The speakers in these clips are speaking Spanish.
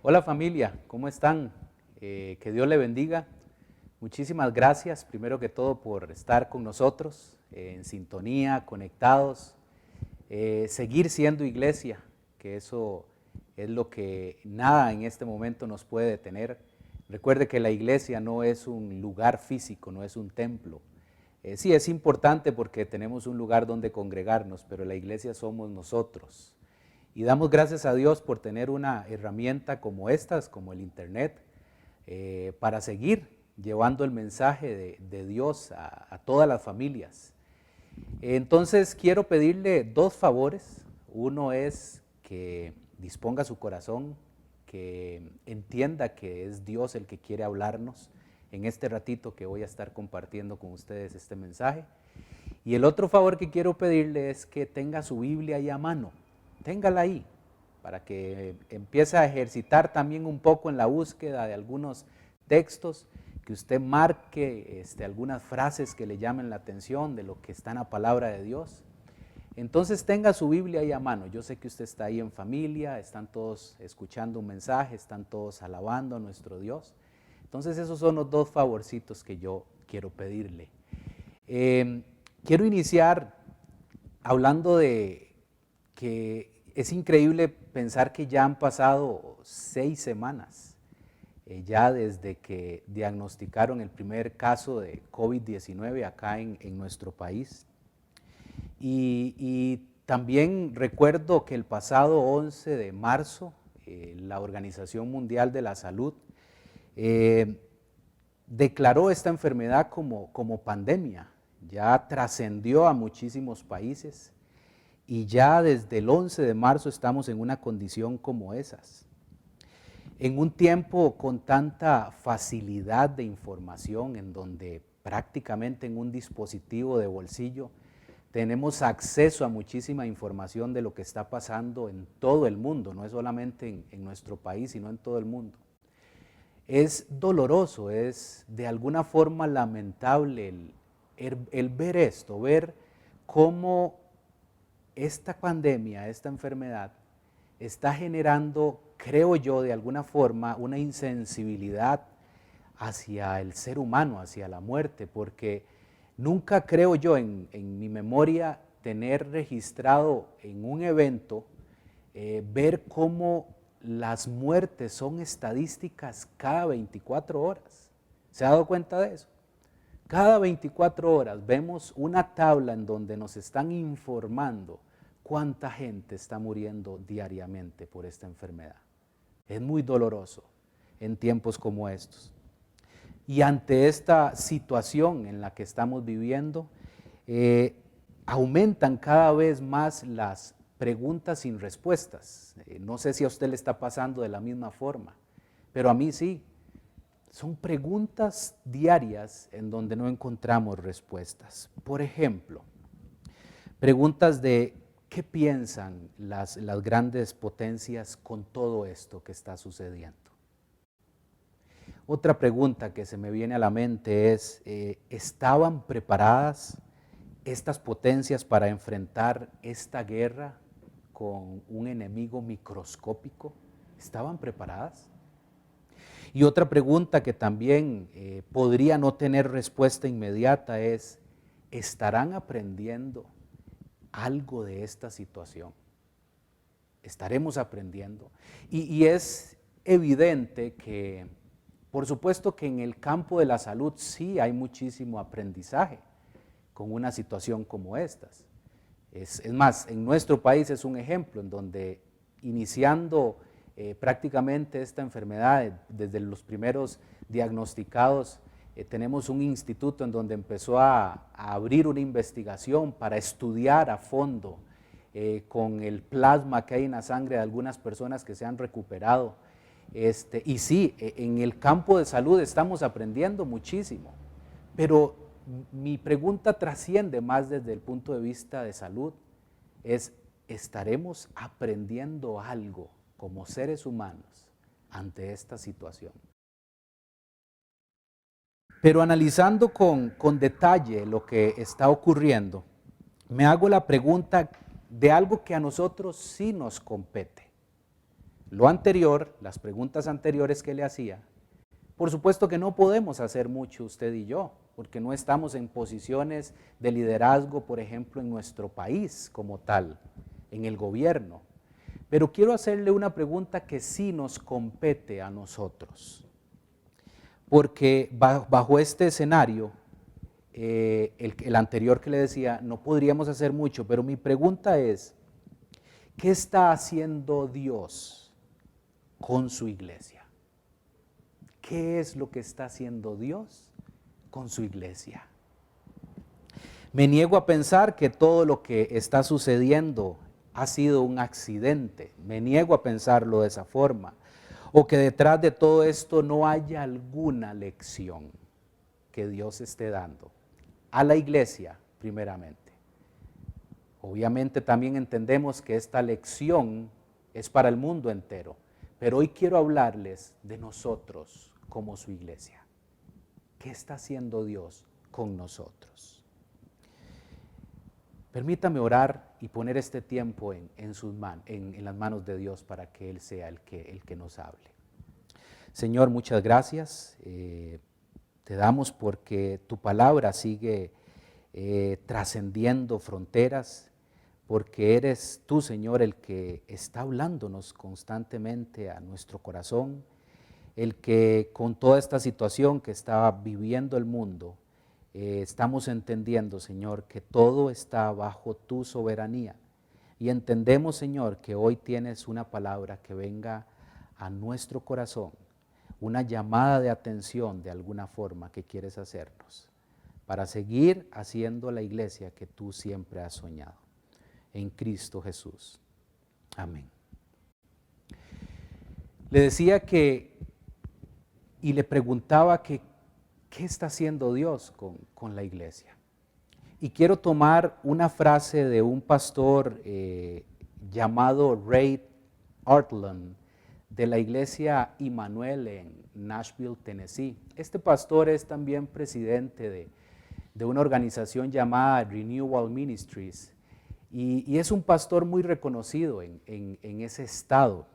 Hola familia, ¿cómo están? Que Dios le bendiga. Muchísimas gracias, primero que todo, por estar con nosotros, en sintonía, conectados, seguir siendo iglesia, que eso es lo que nada en este momento nos puede detener. Recuerde que la iglesia no es un lugar físico, no es un templo. Sí, es importante porque tenemos un lugar donde congregarnos, pero la iglesia somos nosotros. Y damos gracias a Dios por tener una herramienta como estas, como el Internet, para seguir llevando el mensaje de Dios a todas las familias. Entonces quiero pedirle dos favores. Uno es que disponga su corazón, que entienda que es Dios el que quiere hablarnos en este ratito que voy a estar compartiendo con ustedes este mensaje. Y el otro favor que quiero pedirle es que tenga su Biblia ahí a mano. Téngala ahí, para que empiece a ejercitar también un poco en la búsqueda de algunos textos, que usted marque algunas frases que le llamen la atención de lo que está en la palabra de Dios. Entonces tenga su Biblia ahí a mano. Yo sé que usted está ahí en familia, están todos escuchando un mensaje, están todos alabando a nuestro Dios. Entonces esos son los dos favorcitos que yo quiero pedirle. Quiero iniciar hablando de que es increíble pensar que ya han pasado 6 semanas, ya desde que diagnosticaron el primer caso de COVID-19 acá en nuestro país. Y también recuerdo que el pasado 11 de marzo, la Organización Mundial de la Salud declaró esta enfermedad como pandemia, ya trascendió a muchísimos países. Y ya desde el 11 de marzo estamos en una condición como esas. En un tiempo con tanta facilidad de información, en donde prácticamente en un dispositivo de bolsillo tenemos acceso a muchísima información de lo que está pasando en todo el mundo, no es solamente en nuestro país, sino en todo el mundo. Es doloroso, es de alguna forma lamentable el ver esto, ver cómo esta pandemia, esta enfermedad, está generando, creo yo, de alguna forma, una insensibilidad hacia el ser humano, hacia la muerte, porque nunca creo yo en mi memoria tener registrado en un evento, ver cómo las muertes son estadísticas cada 24 horas. ¿Se ha dado cuenta de eso? Cada 24 horas vemos una tabla en donde nos están informando cuánta gente está muriendo diariamente por esta enfermedad. Es muy doloroso en tiempos como estos. Y ante esta situación en la que estamos viviendo, aumentan cada vez más las preguntas sin respuestas. No sé si a usted le está pasando de la misma forma, pero a mí sí. Son preguntas diarias en donde no encontramos respuestas. Por ejemplo, preguntas de qué piensan las grandes potencias con todo esto que está sucediendo. Otra pregunta que se me viene a la mente es, ¿estaban preparadas estas potencias para enfrentar esta guerra con un enemigo microscópico? ¿Estaban preparadas? Y otra pregunta que también podría no tener respuesta inmediata es, ¿estarán aprendiendo algo de esta situación? ¿Estaremos aprendiendo? Y es evidente que, por supuesto que en el campo de la salud sí hay muchísimo aprendizaje con una situación como estas. Es más, en nuestro país es un ejemplo en donde iniciando prácticamente esta enfermedad, desde los primeros diagnosticados, tenemos un instituto en donde empezó a abrir una investigación para estudiar a fondo con el plasma que hay en la sangre de algunas personas que se han recuperado. Y sí, en el campo de salud estamos aprendiendo muchísimo, pero mi pregunta trasciende más desde el punto de vista de salud, es, ¿estaremos aprendiendo algo como seres humanos ante esta situación? Pero analizando con detalle lo que está ocurriendo, me hago la pregunta de algo que a nosotros sí nos compete. lo anterior, las preguntas anteriores que le hacía, por supuesto que no podemos hacer mucho usted y yo, porque no estamos en posiciones de liderazgo, por ejemplo, en nuestro país como tal, en el gobierno. Pero quiero hacerle una pregunta que sí nos compete a nosotros, porque bajo este escenario, el anterior que le decía, no podríamos hacer mucho, pero mi pregunta es, ¿qué está haciendo Dios con su iglesia? ¿Qué es lo que está haciendo Dios con su iglesia? Me niego a pensar que todo lo que está sucediendo ha sido un accidente. Me niego a pensarlo de esa forma. O que detrás de todo esto no haya alguna lección que Dios esté dando a la iglesia primeramente. Obviamente también entendemos que esta lección es para el mundo entero, pero hoy quiero hablarles de nosotros como su iglesia. ¿Qué está haciendo Dios con nosotros? Permítame orar y poner este tiempo en las manos de Dios para que Él sea el que nos hable. Señor, muchas gracias. Te damos porque tu palabra sigue trascendiendo fronteras, porque eres tú, Señor, el que está hablándonos constantemente a nuestro corazón, el que con toda esta situación que está viviendo el mundo, estamos entendiendo, Señor, que todo está bajo tu soberanía. Y entendemos, Señor, que hoy tienes una palabra que venga a nuestro corazón, una llamada de atención de alguna forma que quieres hacernos, para seguir haciendo la iglesia que tú siempre has soñado. En Cristo Jesús. Amén. Le decía y le preguntaba que ¿qué está haciendo Dios con la iglesia? Y quiero tomar una frase de un pastor llamado Ray Ortlund, de la iglesia Immanuel en Nashville, Tennessee. Este pastor es también presidente de una organización llamada Renewal Ministries, y es un pastor muy reconocido en ese estado.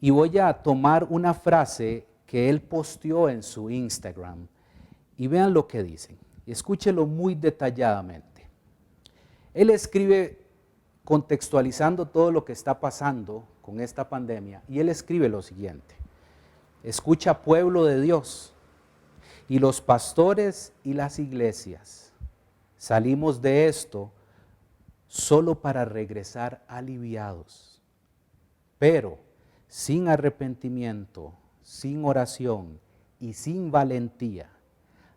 Y voy a tomar una frase que él posteó en su Instagram, y vean lo que dicen, y escúchelo muy detalladamente. Él escribe contextualizando todo lo que está pasando con esta pandemia, y él escribe lo siguiente: escucha, pueblo de Dios, y los pastores y las iglesias, salimos de esto solo para regresar aliviados, pero sin arrepentimiento, sin oración y sin valentía,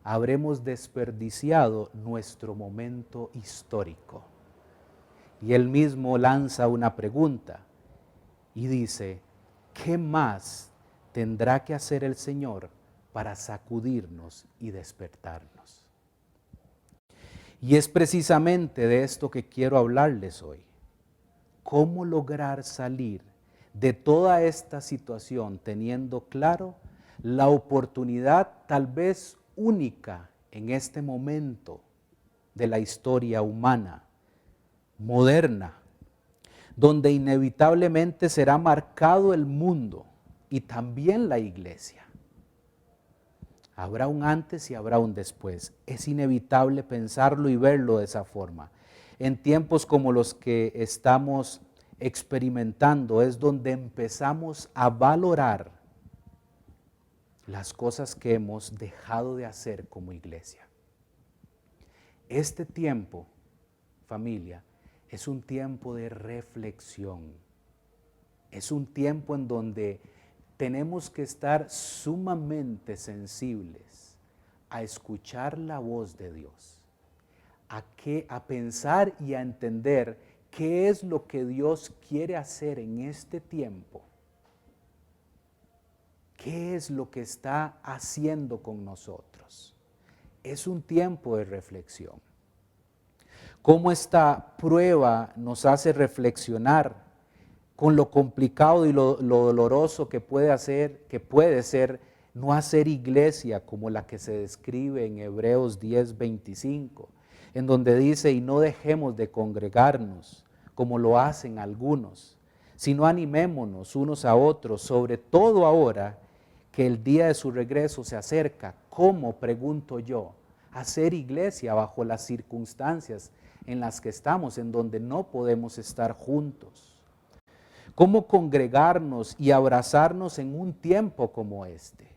habremos desperdiciado nuestro momento histórico. Y él mismo lanza una pregunta y dice, ¿qué más tendrá que hacer el Señor para sacudirnos y despertarnos? Y es precisamente de esto que quiero hablarles hoy. ¿Cómo lograr salir de toda esta situación teniendo claro la oportunidad tal vez única en este momento de la historia humana, moderna, donde inevitablemente será marcado el mundo y también la iglesia? Habrá un antes y habrá un después. Es inevitable pensarlo y verlo de esa forma. En tiempos como los que estamos experimentando es donde empezamos a valorar las cosas que hemos dejado de hacer como iglesia. Este tiempo, familia, es un tiempo de reflexión. Es un tiempo en donde tenemos que estar sumamente sensibles a escuchar la voz de Dios, a pensar y a entender qué es lo que Dios quiere hacer en este tiempo. ¿Qué es lo que está haciendo con nosotros? Es un tiempo de reflexión. Cómo esta prueba nos hace reflexionar con lo complicado y lo doloroso que puede ser no hacer iglesia como la que se describe en Hebreos 10:25, en donde dice, y no dejemos de congregarnos como lo hacen algunos, sino animémonos unos a otros, sobre todo ahora que el día de su regreso se acerca. ¿Cómo, pregunto yo, hacer iglesia bajo las circunstancias en las que estamos, en donde no podemos estar juntos? ¿Cómo congregarnos y abrazarnos en un tiempo como este?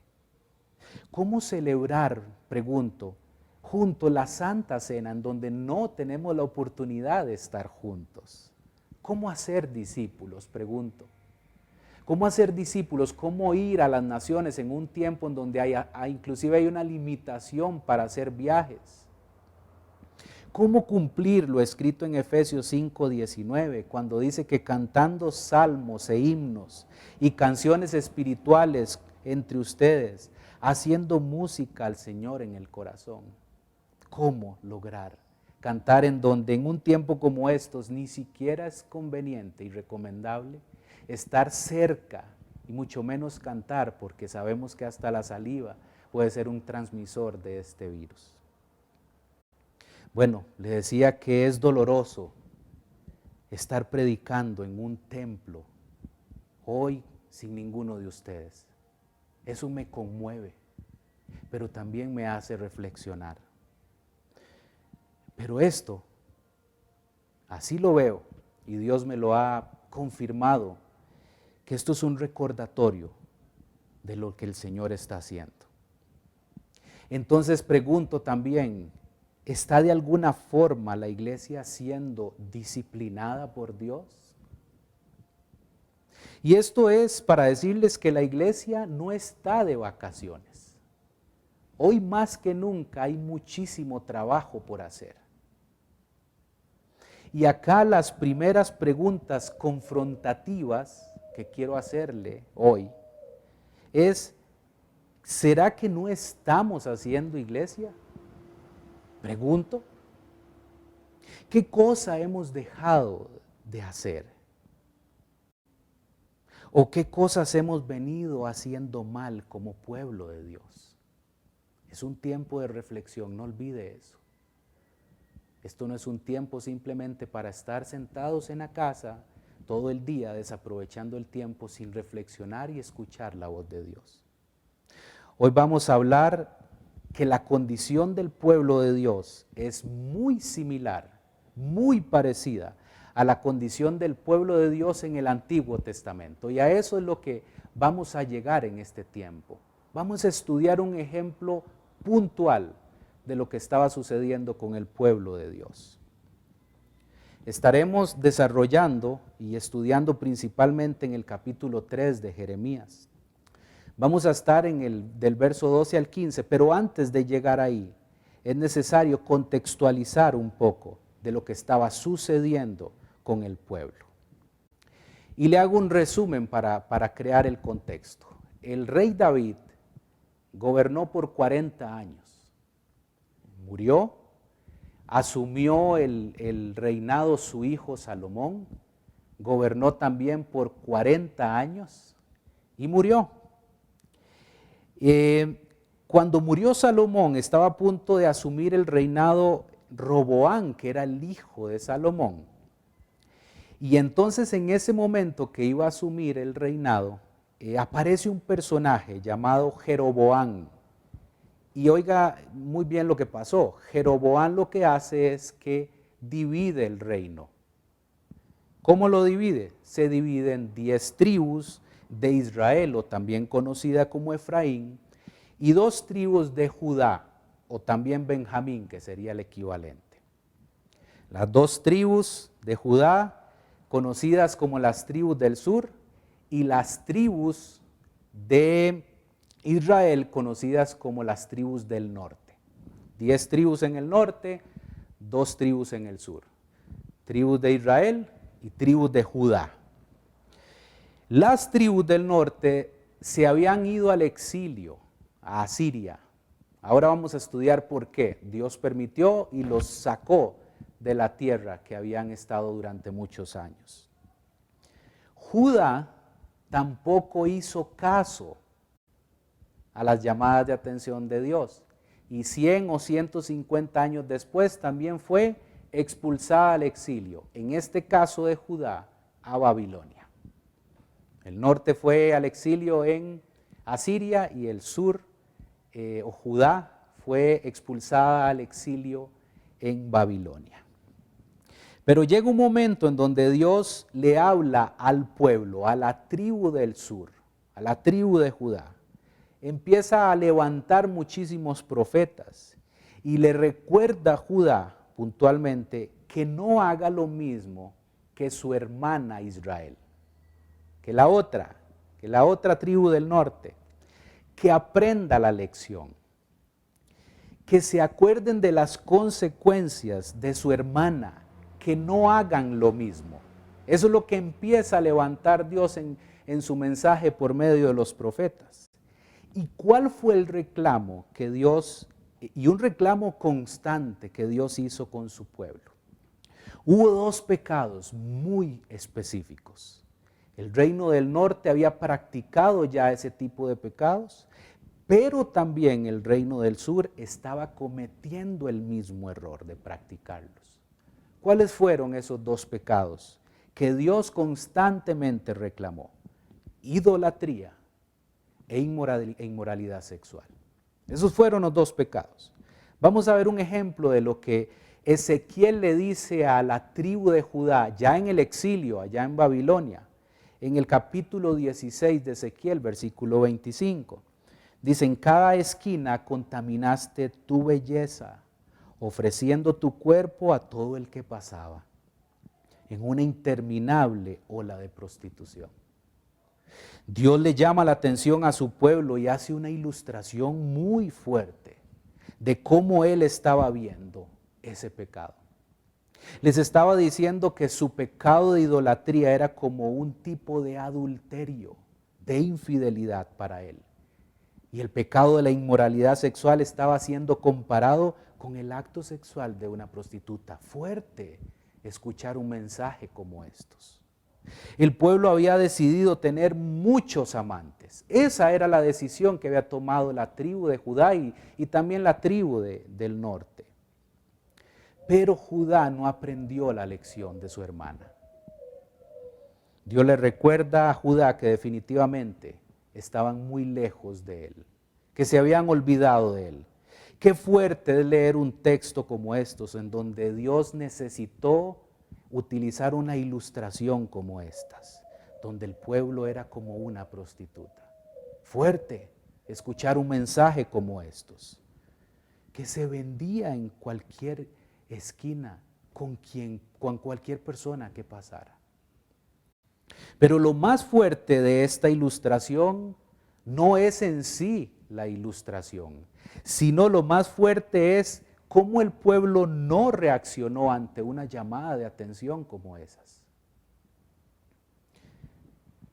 ¿Cómo celebrar, pregunto, junto la Santa Cena, en donde no tenemos la oportunidad de estar juntos? ¿Cómo hacer discípulos? Pregunto. ¿Cómo hacer discípulos? ¿Cómo ir a las naciones en un tiempo en donde inclusive hay una limitación para hacer viajes? ¿Cómo cumplir lo escrito en Efesios 5:19, cuando dice que cantando salmos e himnos y canciones espirituales entre ustedes, haciendo música al Señor en el corazón? ¿Cómo lograr cantar en donde en un tiempo como estos ni siquiera es conveniente y recomendable estar cerca y mucho menos cantar, porque sabemos que hasta la saliva puede ser un transmisor de este virus? Bueno, le decía que es doloroso estar predicando en un templo hoy sin ninguno de ustedes. Eso me conmueve, pero también me hace reflexionar. Pero esto, así lo veo, y Dios me lo ha confirmado, que esto es un recordatorio de lo que el Señor está haciendo. Entonces pregunto también, ¿está de alguna forma la iglesia siendo disciplinada por Dios? Y esto es para decirles que la iglesia no está de vacaciones. Hoy más que nunca hay muchísimo trabajo por hacer. Y acá las primeras preguntas confrontativas que quiero hacerle hoy es, ¿será que no estamos haciendo iglesia? Pregunto, ¿qué cosa hemos dejado de hacer? ¿O qué cosas hemos venido haciendo mal como pueblo de Dios? Es un tiempo de reflexión, no olvide eso. Esto no es un tiempo simplemente para estar sentados en la casa todo el día desaprovechando el tiempo sin reflexionar y escuchar la voz de Dios. Hoy vamos a hablar que la condición del pueblo de Dios es muy similar, muy parecida a la condición del pueblo de Dios en el Antiguo Testamento. Y a eso es lo que vamos a llegar en este tiempo. Vamos a estudiar un ejemplo puntual de lo que estaba sucediendo con el pueblo de Dios. Estaremos desarrollando y estudiando principalmente en el capítulo 3 de Jeremías. Vamos a estar del verso 12 al 15, pero antes de llegar ahí, es necesario contextualizar un poco de lo que estaba sucediendo con el pueblo. Y le hago un resumen para crear el contexto. El rey David gobernó por 40 años. Murió, asumió el reinado su hijo Salomón, gobernó también por 40 años y murió. Cuando murió Salomón, estaba a punto de asumir el reinado Roboán, que era el hijo de Salomón. Y entonces en ese momento que iba a asumir el reinado, aparece un personaje llamado Jeroboam. Y oiga muy bien lo que pasó. Jeroboam lo que hace es que divide el reino. ¿Cómo lo divide? Se divide en 10 tribus de Israel, o también conocida como Efraín, y 2 tribus de Judá, o también Benjamín, que sería el equivalente. Las 2 tribus de Judá, conocidas como las tribus del sur, y las tribus de Israel, conocidas como las tribus del norte. 10 tribus en el norte, 2 tribus en el sur. Tribus de Israel y tribus de Judá. Las tribus del norte se habían ido al exilio, a Asiria. Ahora vamos a estudiar por qué. Dios permitió y los sacó de la tierra que habían estado durante muchos años. Judá tampoco hizo caso a las llamadas de atención de Dios, y 100 o 150 años después también fue expulsada al exilio, en este caso de Judá, a Babilonia. El norte fue al exilio en Asiria y el sur, o Judá, fue expulsada al exilio en Babilonia. Pero llega un momento en donde Dios le habla al pueblo, a la tribu del sur, a la tribu de Judá. Empieza a levantar muchísimos profetas y le recuerda a Judá puntualmente que no haga lo mismo que su hermana Israel, que la otra tribu del norte, que aprenda la lección, que se acuerden de las consecuencias de su hermana, que no hagan lo mismo. Eso es lo que empieza a levantar Dios en su mensaje por medio de los profetas. ¿Y cuál fue el reclamo que Dios, y un reclamo constante que Dios hizo con su pueblo? Hubo dos pecados muy específicos. El reino del norte había practicado ya ese tipo de pecados, pero también el reino del sur estaba cometiendo el mismo error de practicarlos. ¿Cuáles fueron esos dos pecados que Dios constantemente reclamó? Idolatría e inmoralidad sexual. Esos fueron los dos pecados. Vamos a ver un ejemplo de lo que Ezequiel le dice a la tribu de Judá, ya en el exilio, allá en Babilonia, en el capítulo 16 de Ezequiel, versículo 25. Dice, en cada esquina contaminaste tu belleza, ofreciendo tu cuerpo a todo el que pasaba, en una interminable ola de prostitución. Dios le llama la atención a su pueblo y hace una ilustración muy fuerte de cómo él estaba viendo ese pecado. Les estaba diciendo que su pecado de idolatría era como un tipo de adulterio, de infidelidad para él. Y el pecado de la inmoralidad sexual estaba siendo comparado con el acto sexual de una prostituta. Fuerte escuchar un mensaje como estos. El pueblo había decidido tener muchos amantes. Esa era la decisión que había tomado la tribu de Judá y también la tribu del norte. Pero Judá no aprendió la lección de su hermana. Dios le recuerda a Judá que definitivamente estaban muy lejos de él, que se habían olvidado de él. Qué fuerte es leer un texto como estos, en donde Dios necesitó utilizar una ilustración como estas, donde el pueblo era como una prostituta. Fuerte escuchar un mensaje como estos, que se vendía en cualquier esquina con cualquier persona que pasara. Pero lo más fuerte de esta ilustración no es en sí la ilustración, sino lo más fuerte es cómo el pueblo no reaccionó ante una llamada de atención como esas.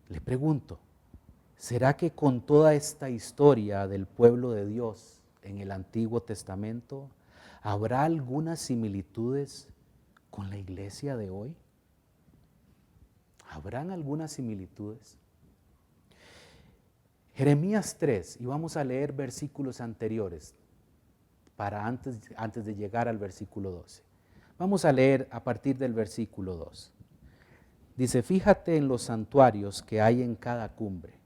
Le pregunto, ¿será que con toda esta historia del pueblo de Dios en el Antiguo Testamento habrá algunas similitudes con la iglesia de hoy? ¿Habrán algunas similitudes? Jeremías 3, y vamos a leer versículos anteriores para antes de llegar al versículo 12. Vamos a leer a partir del versículo 2. Dice, fíjate en los santuarios que hay en cada cumbre.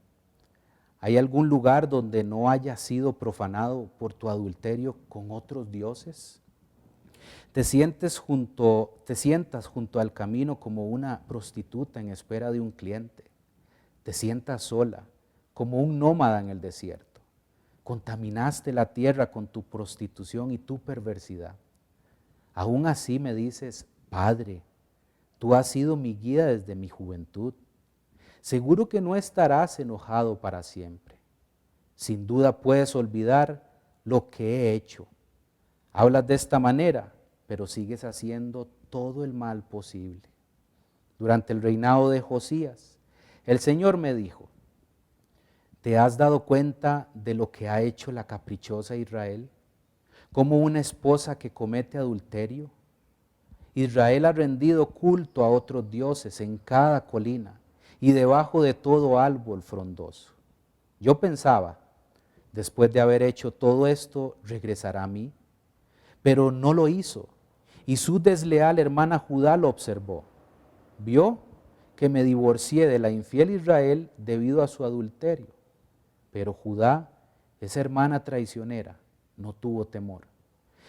¿Hay algún lugar donde no haya sido profanado por tu adulterio con otros dioses? Te sientas junto al camino como una prostituta en espera de un cliente. Te sientas sola, como un nómada en el desierto. Contaminaste la tierra con tu prostitución y tu perversidad. Aún así me dices, Padre, tú has sido mi guía desde mi juventud. Seguro que no estarás enojado para siempre. Sin duda puedes olvidar lo que he hecho. Hablas de esta manera, pero sigues haciendo todo el mal posible. Durante el reinado de Josías, el Señor me dijo, ¿te has dado cuenta de lo que ha hecho la caprichosa Israel? Como una esposa que comete adulterio. Israel ha rendido culto a otros dioses en cada colina y debajo de todo árbol frondoso. Yo pensaba, después de haber hecho todo esto, regresará a mí. Pero no lo hizo, y su desleal hermana Judá lo observó. Vio que me divorcié de la infiel Israel debido a su adulterio. Pero Judá, esa hermana traicionera, no tuvo temor.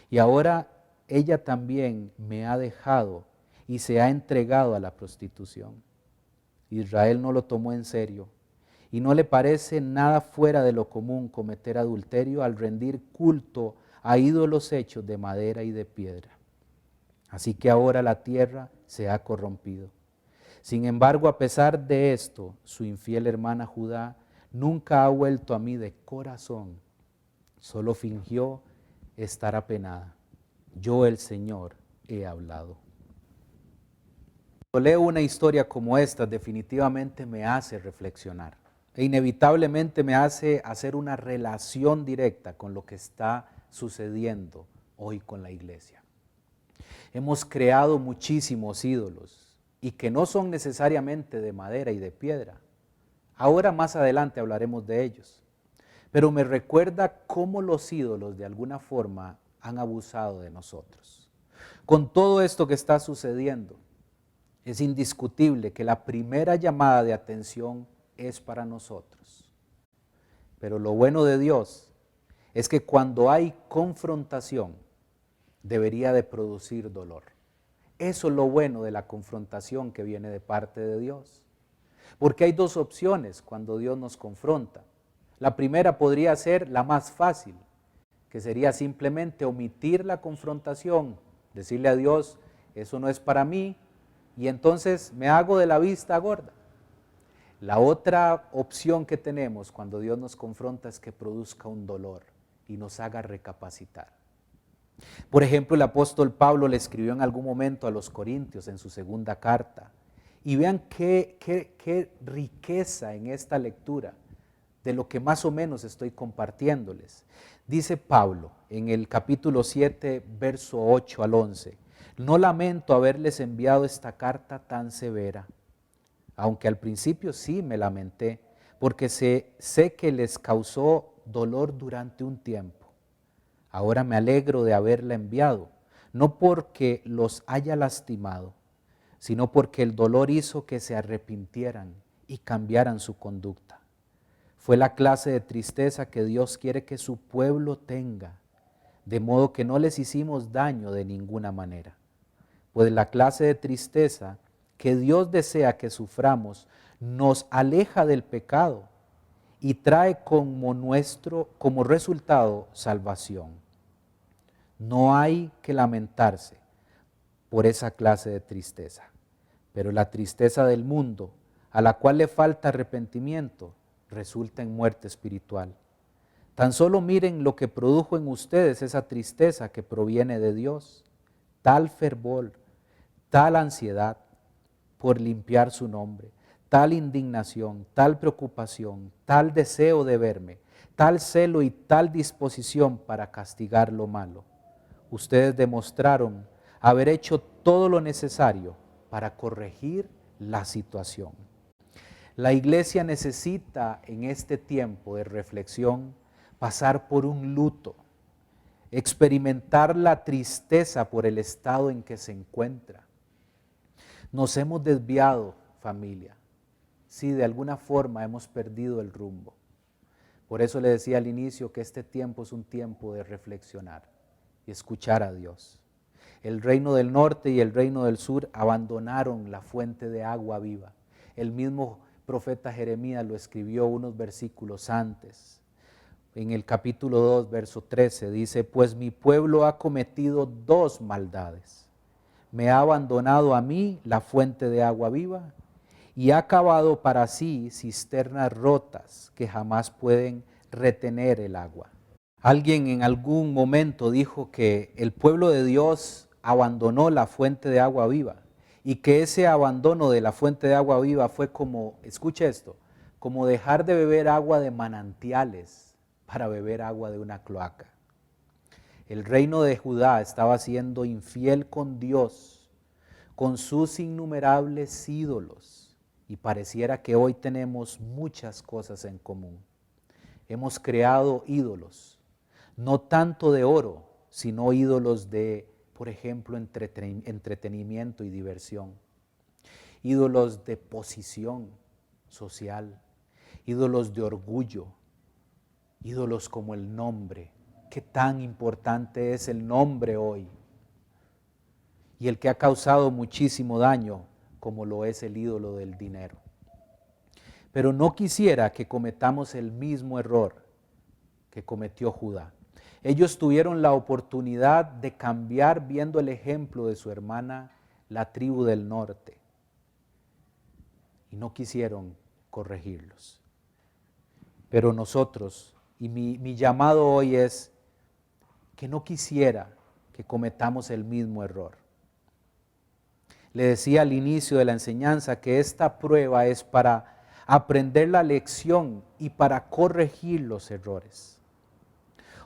Y ahora ella también me ha dejado y se ha entregado a la prostitución. Israel no lo tomó en serio y no le parece nada fuera de lo común cometer adulterio al rendir culto a ídolos hechos de madera y de piedra. Así que ahora la tierra se ha corrompido. Sin embargo, a pesar de esto, su infiel hermana Judá nunca ha vuelto a mí de corazón, solo fingió estar apenada. Yo, el Señor, he hablado. Cuando leo una historia como esta, definitivamente me hace reflexionar e inevitablemente me hace hacer una relación directa con lo que está sucediendo hoy con la iglesia. Hemos creado muchísimos ídolos y que no son necesariamente de madera y de piedra. Ahora más adelante hablaremos de ellos. Pero me recuerda cómo los ídolos de alguna forma han abusado de nosotros. Con todo esto que está sucediendo, es indiscutible que la primera llamada de atención es para nosotros. Pero lo bueno de Dios es que cuando hay confrontación, debería de producir dolor. Eso es lo bueno de la confrontación que viene de parte de Dios. Porque hay dos opciones cuando Dios nos confronta. La primera podría ser la más fácil, que sería simplemente omitir la confrontación, decirle a Dios, eso no es para mí, y entonces me hago de la vista gorda. La otra opción que tenemos cuando Dios nos confronta es que produzca un dolor y nos haga recapacitar. Por ejemplo, el apóstol Pablo le escribió en algún momento a los Corintios en su segunda carta. Y vean qué riqueza en esta lectura de lo que más o menos estoy compartiéndoles. Dice Pablo en el capítulo 7, verso 8 al 11, no lamento haberles enviado esta carta tan severa, aunque al principio sí me lamenté, porque sé que les causó dolor durante un tiempo. Ahora me alegro de haberla enviado, no porque los haya lastimado, sino porque el dolor hizo que se arrepintieran y cambiaran su conducta. Fue la clase de tristeza que Dios quiere que su pueblo tenga, de modo que no les hicimos daño de ninguna manera. Pues la clase de tristeza que Dios desea que suframos nos aleja del pecado y trae como resultado salvación. No hay que lamentarse por esa clase de tristeza, pero la tristeza del mundo, a la cual le falta arrepentimiento, resulta en muerte espiritual. Tan solo miren lo que produjo en ustedes esa tristeza que proviene de Dios, tal fervor, tal ansiedad por limpiar su nombre, tal indignación, tal preocupación, tal deseo de verme, tal celo y tal disposición para castigar lo malo. Ustedes demostraron haber hecho todo lo necesario para corregir la situación. La iglesia necesita en este tiempo de reflexión pasar por un luto, experimentar la tristeza por el estado en que se encuentra. Nos hemos desviado, familia. Sí, de alguna forma hemos perdido el rumbo. Por eso le decía al inicio que este tiempo es un tiempo de reflexionar y escuchar a Dios. El reino del norte y el reino del sur abandonaron la fuente de agua viva. El mismo profeta Jeremías lo escribió unos versículos antes. En el capítulo 2, verso 13, dice, pues mi pueblo ha cometido dos maldades. Me ha abandonado a mí la fuente de agua viva y ha cavado para sí cisternas rotas que jamás pueden retener el agua. Alguien en algún momento dijo que el pueblo de Dios abandonó la fuente de agua viva y que ese abandono de la fuente de agua viva fue como, escuche esto, como dejar de beber agua de manantiales para beber agua de una cloaca. El reino de Judá estaba siendo infiel con Dios, con sus innumerables ídolos, y pareciera que hoy tenemos muchas cosas en común. Hemos creado ídolos, no tanto de oro, sino ídolos de, por ejemplo, entretenimiento y diversión. ídolos de posición social, ídolos de orgullo, ídolos como el nombre. Qué tan importante es el nombre hoy, y el que ha causado muchísimo daño, como lo es el ídolo del dinero. Pero no quisiera que cometamos el mismo error que cometió Judá. Ellos tuvieron la oportunidad de cambiar viendo el ejemplo de su hermana, la tribu del norte, y no quisieron corregirlos. Pero nosotros, y mi llamado hoy es que no quisiera que cometamos el mismo error. Le decía al inicio de la enseñanza que esta prueba es para aprender la lección y para corregir los errores.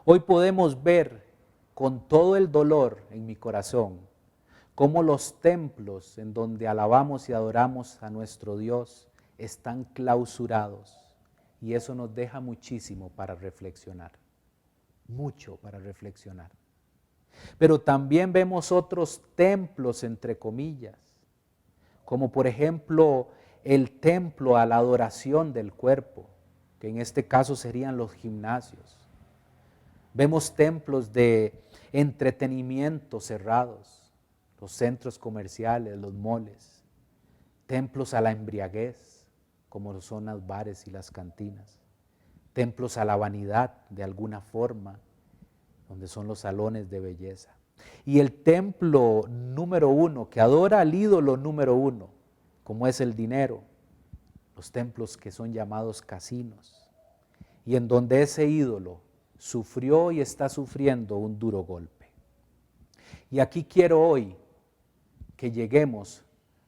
Hoy podemos ver con todo el dolor en mi corazón cómo los templos en donde alabamos y adoramos a nuestro Dios están clausurados, y eso nos deja muchísimo para reflexionar, mucho para reflexionar. Pero también vemos otros templos, entre comillas, como por ejemplo el templo a la adoración del cuerpo, que en este caso serían los gimnasios. Vemos templos de entretenimiento cerrados, los centros comerciales, los moles, templos a la embriaguez, como son los bares y las cantinas, templos a la vanidad de alguna forma, donde son los salones de belleza. Y el templo número uno, que adora al ídolo número uno, como es el dinero, los templos que son llamados casinos, y en donde ese ídolo sufrió y está sufriendo un duro golpe. Y aquí quiero hoy que lleguemos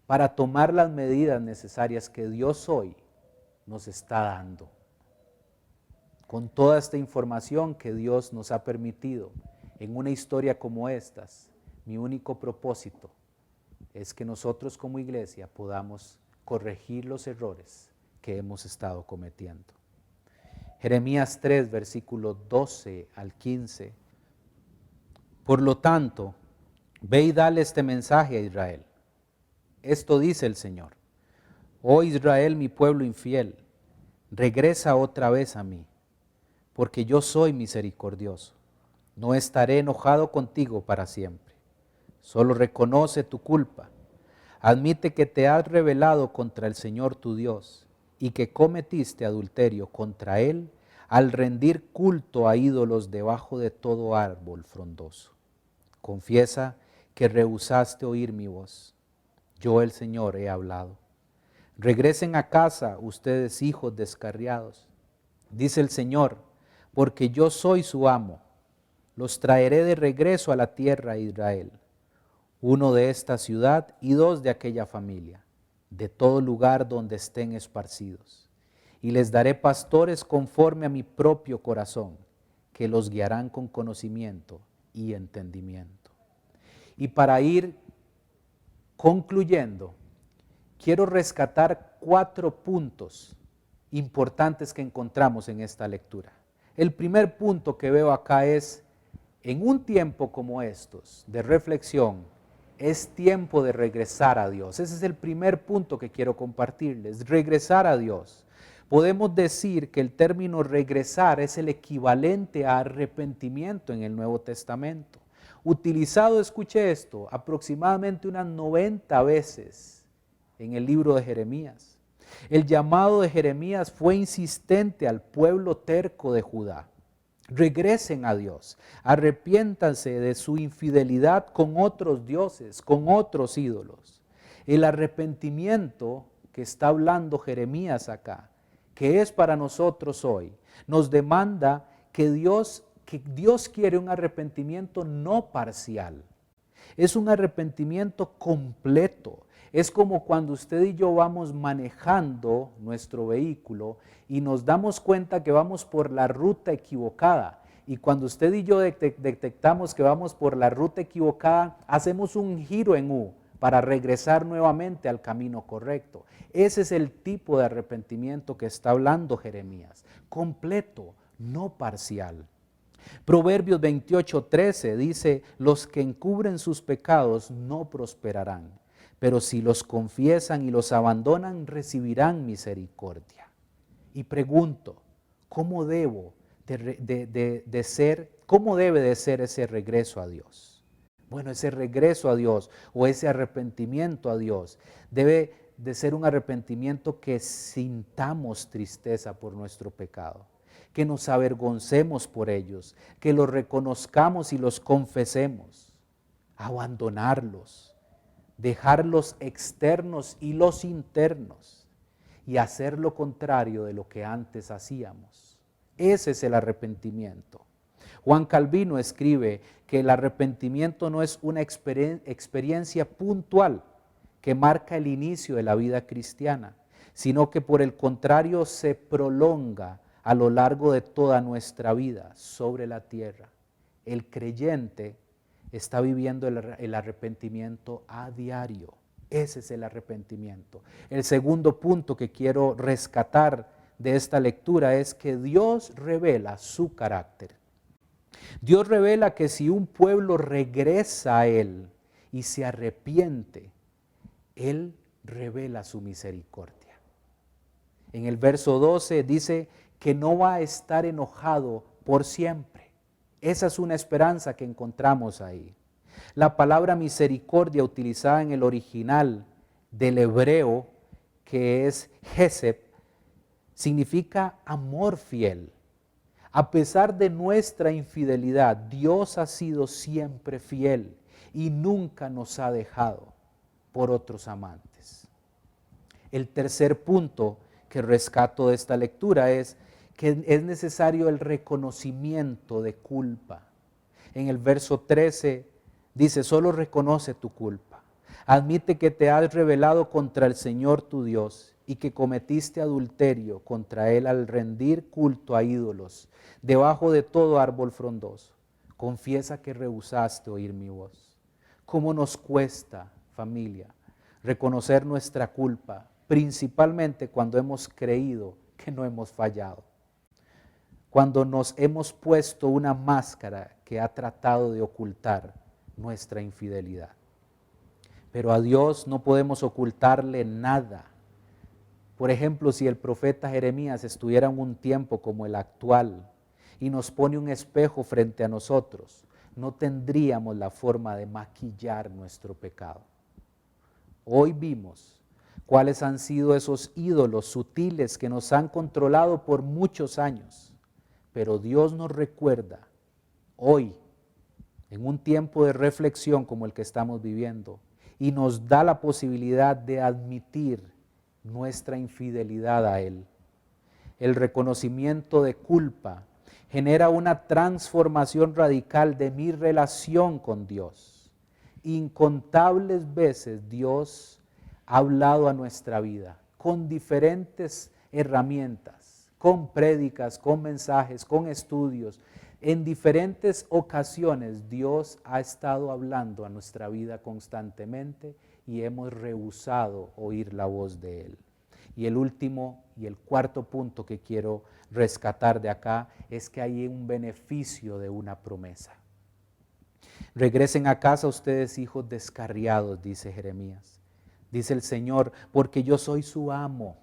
para tomar las medidas necesarias que Dios hoy nos está dando. Con toda esta información que Dios nos ha permitido en una historia como estas, mi único propósito es que nosotros como iglesia podamos corregir los errores que hemos estado cometiendo. Jeremías 3, versículos 12 al 15. Por lo tanto, ve y dale este mensaje a Israel. Esto dice el Señor: Oh Israel, mi pueblo infiel, regresa otra vez a mí, porque yo soy misericordioso. No estaré enojado contigo para siempre. Solo reconoce tu culpa. Admite que te has rebelado contra el Señor tu Dios y que cometiste adulterio contra Él al rendir culto a ídolos debajo de todo árbol frondoso. Confiesa que rehusaste oír mi voz. Yo, el Señor, he hablado. Regresen a casa, ustedes hijos descarriados, dice el Señor, porque yo soy su amo. Los traeré de regreso a la tierra de Israel, uno de esta ciudad y dos de aquella familia, de todo lugar donde estén esparcidos. Y les daré pastores conforme a mi propio corazón, que los guiarán con conocimiento y entendimiento. Y para ir concluyendo, quiero rescatar 4 puntos importantes que encontramos en esta lectura. El primer punto que veo acá es: en un tiempo como estos de reflexión, es tiempo de regresar a Dios. Ese es el primer punto que quiero compartirles, regresar a Dios. Podemos decir que el término regresar es el equivalente a arrepentimiento en el Nuevo Testamento. Utilizado, escuche esto, aproximadamente unas 90 veces en el libro de Jeremías. El llamado de Jeremías fue insistente al pueblo terco de Judá. Regresen a Dios, arrepiéntanse de su infidelidad con otros dioses, con otros ídolos. El arrepentimiento que está hablando Jeremías acá, que es para nosotros hoy, nos demanda que Dios quiere un arrepentimiento no parcial, es un arrepentimiento completo. Es como cuando usted y yo vamos manejando nuestro vehículo y nos damos cuenta que vamos por la ruta equivocada. Y cuando usted y yo detectamos que vamos por la ruta equivocada, hacemos un giro en U para regresar nuevamente al camino correcto. Ese es el tipo de arrepentimiento que está hablando Jeremías. Completo, no parcial. Proverbios 28:13 dice: los que encubren sus pecados no prosperarán, pero si los confiesan y los abandonan, recibirán misericordia. Y pregunto, ¿cómo debo cómo debe de ser ese regreso a Dios? Bueno, ese regreso a Dios o ese arrepentimiento a Dios debe de ser un arrepentimiento que sintamos tristeza por nuestro pecado, que nos avergoncemos por ellos, que los reconozcamos y los confesemos, abandonarlos, dejar los externos y los internos y hacer lo contrario de lo que antes hacíamos. Ese es el arrepentimiento. Juan Calvino escribe que el arrepentimiento no es una experiencia puntual que marca el inicio de la vida cristiana, sino que por el contrario se prolonga a lo largo de toda nuestra vida sobre la tierra. El creyente está viviendo el arrepentimiento a diario. Ese es el arrepentimiento. El segundo punto que quiero rescatar de esta lectura es que Dios revela su carácter. Dios revela que si un pueblo regresa a Él y se arrepiente, Él revela su misericordia. En el verso 12 dice que no va a estar enojado por siempre. Esa es una esperanza que encontramos ahí. La palabra misericordia utilizada en el original del hebreo, que es Hesed, significa amor fiel. A pesar de nuestra infidelidad, Dios ha sido siempre fiel y nunca nos ha dejado por otros amantes. El tercer punto que rescato de esta lectura es que es necesario el reconocimiento de culpa. En el verso 13 dice, solo reconoce tu culpa. Admite que te has rebelado contra el Señor tu Dios y que cometiste adulterio contra Él al rendir culto a ídolos debajo de todo árbol frondoso. Confiesa que rehusaste oír mi voz. ¿Cómo nos cuesta, familia, reconocer nuestra culpa, principalmente cuando hemos creído que no hemos fallado? Cuando nos hemos puesto una máscara que ha tratado de ocultar nuestra infidelidad. Pero a Dios no podemos ocultarle nada. Por ejemplo, si el profeta Jeremías estuviera en un tiempo como el actual y nos pone un espejo frente a nosotros, no tendríamos la forma de maquillar nuestro pecado. Hoy vimos cuáles han sido esos ídolos sutiles que nos han controlado por muchos años, pero Dios nos recuerda hoy, en un tiempo de reflexión como el que estamos viviendo, y nos da la posibilidad de admitir nuestra infidelidad a Él. El reconocimiento de culpa genera una transformación radical de mi relación con Dios. Incontables veces Dios ha hablado a nuestra vida con diferentes herramientas, con prédicas, con mensajes, con estudios. En diferentes ocasiones Dios ha estado hablando a nuestra vida constantemente y hemos rehusado oír la voz de Él. Y el último y el cuarto punto que quiero rescatar de acá es que hay un beneficio de una promesa. Regresen a casa ustedes, hijos descarriados, dice Jeremías. Dice el Señor, porque yo soy su amo.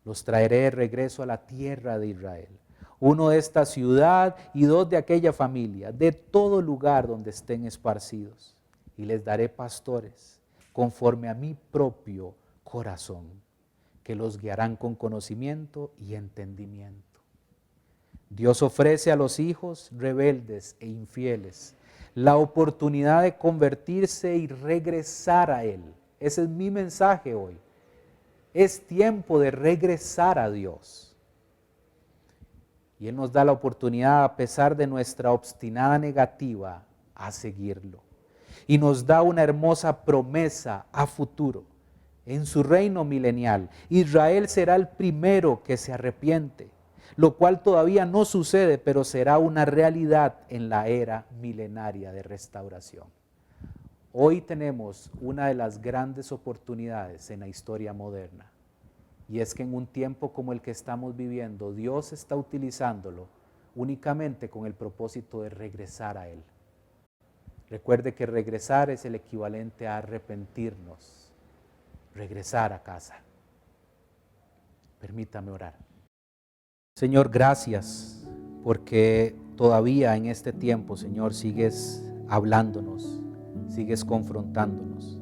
Los traeré de regreso a la tierra de Israel. Uno de esta ciudad y dos de aquella familia, de todo lugar donde estén esparcidos. Y les daré pastores conforme a mi propio corazón, que los guiarán con conocimiento y entendimiento. Dios ofrece a los hijos rebeldes e infieles la oportunidad de convertirse y regresar a Él. Ese es mi mensaje hoy. Es tiempo de regresar a Dios. Y Él nos da la oportunidad, a pesar de nuestra obstinada negativa, a seguirlo. Y nos da una hermosa promesa a futuro. En su reino milenial, Israel será el primero que se arrepiente, lo cual todavía no sucede, pero será una realidad en la era milenaria de restauración. Hoy tenemos una de las grandes oportunidades en la historia moderna, y es que en un tiempo como el que estamos viviendo, Dios está utilizándolo únicamente con el propósito de regresar a Él. Recuerde que regresar es el equivalente a arrepentirnos, regresar a casa. Permítame orar. Señor, gracias porque todavía en este tiempo, Señor, sigues hablándonos, sigues confrontándonos,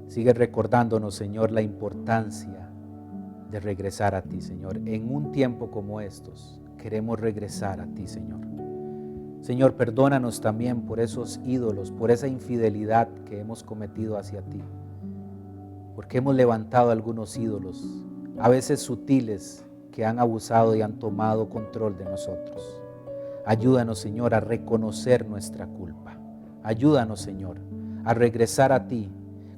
sigues recordándonos, Señor, la importancia de regresar a ti, Señor. En un tiempo como estos, queremos regresar a ti, Señor. Señor, perdónanos también por esos ídolos, por esa infidelidad que hemos cometido hacia ti, porque hemos levantado algunos ídolos, a veces sutiles, que han abusado y han tomado control de nosotros. Ayúdanos, Señor, a reconocer nuestra culpa. Ayúdanos, Señor, a regresar a ti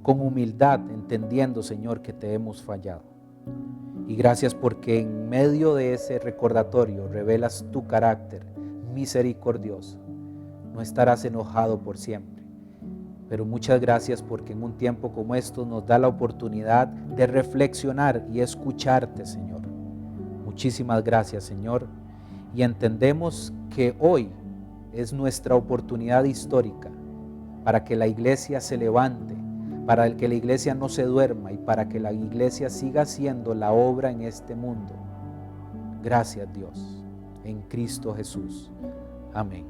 con humildad, entendiendo, Señor, que te hemos fallado. Y gracias porque en medio de ese recordatorio revelas tu carácter misericordioso. No estarás enojado por siempre. Pero muchas gracias porque en un tiempo como estos nos da la oportunidad de reflexionar y escucharte, Señor. Muchísimas gracias, Señor. Y entendemos que hoy es nuestra oportunidad histórica para que la iglesia se levante, para que la iglesia no se duerma y para que la iglesia siga haciendo la obra en este mundo. Gracias, Dios, en Cristo Jesús. Amén.